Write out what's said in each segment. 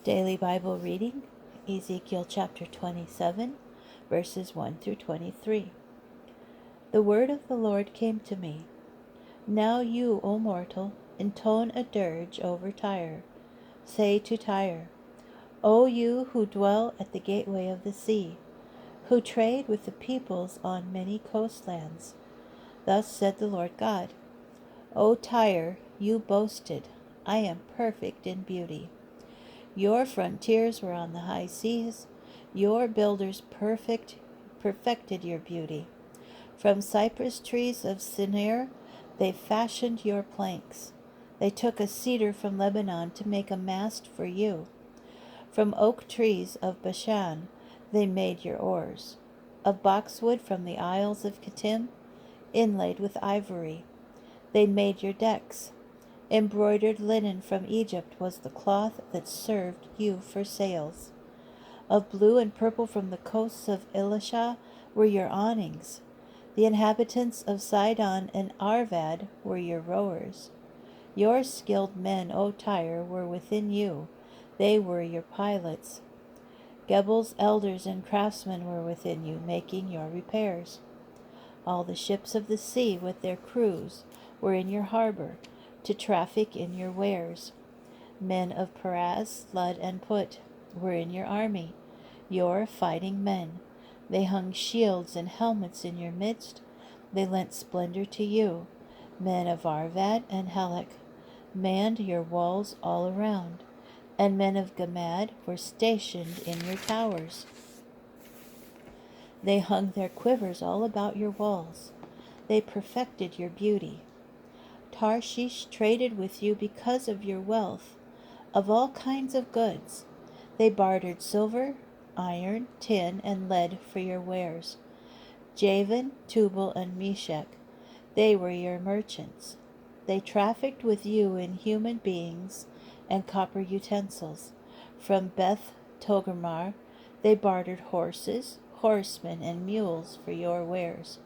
Daily Bible reading, Ezekiel chapter 27, verses 1 through 23. The word of the Lord came to me. Now you, O mortal, intone a dirge over Tyre. Say to Tyre, O you who dwell at the gateway of the sea, who trade with the peoples on many coastlands. Thus said the Lord God, O Tyre, you boasted, I am perfect in beauty. Your frontiers were on the high seas. Your builders perfected your beauty. From cypress trees of Sinir they fashioned your planks. They took a cedar from Lebanon to make a mast for you. From oak trees of Bashan they made your oars. Of boxwood from the isles of Kittim, inlaid with ivory, they made your decks. Embroidered linen from Egypt was the cloth that served you for sails. Of blue and purple from the coasts of Elisha were your awnings. The inhabitants of Sidon and Arvad were your rowers. Your skilled men, O Tyre, were within you. They were your pilots. Gebel's elders and craftsmen were within you, making your repairs. All the ships of the sea with their crews were in your harbor, to traffic in your wares. Men of Peraz, Lud, and Put were in your army, your fighting men. They hung shields and helmets in your midst. They lent splendor to you. Men of Arvad and Helek manned your walls all around, and men of Gamad were stationed in your towers. They hung their quivers all about your walls. They perfected your beauty. Tarshish traded with you because of your wealth, of all kinds of goods. They bartered silver, iron, tin, and lead for your wares. Javan, Tubal, and Meshech, they were your merchants. They trafficked with you in human beings and copper utensils. From Beth Togarmah, they bartered horses, horsemen, and mules for your wares.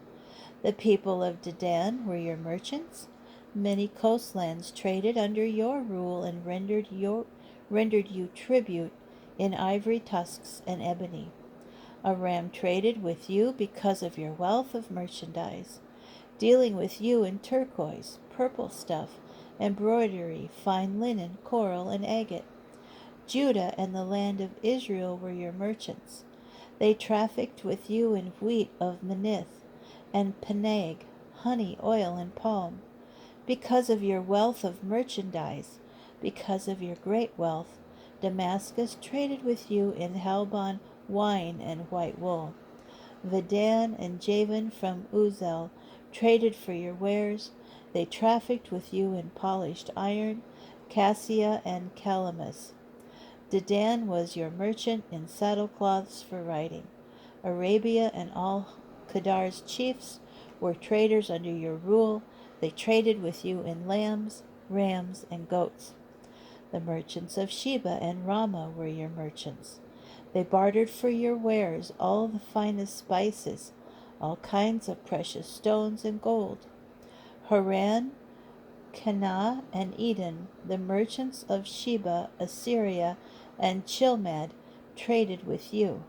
The people of Dedan were your merchants. Many coastlands traded under your rule and rendered you tribute in ivory tusks and ebony. Aram traded with you because of your wealth of merchandise, dealing with you in turquoise, purple stuff, embroidery, fine linen, coral, and agate. Judah and the land of Israel were your merchants. They trafficked with you in wheat of Minnith and Peneg, honey, oil, and palm. Because of your wealth of merchandise, because of your great wealth, Damascus traded with you in Helbon wine and white wool. Vedan and Javan from Uzel traded for your wares. They trafficked with you in polished iron, cassia, and calamus. Dedan was your merchant in saddlecloths for riding. Arabia and all Kedar's chiefs were traders under your rule. They traded with you in lambs, rams, and goats. The merchants of Sheba and Ramah were your merchants. They bartered for your wares all the finest spices, all kinds of precious stones and gold. Haran, Canaan, and Eden, the merchants of Sheba, Assyria, and Chilmad, traded with you.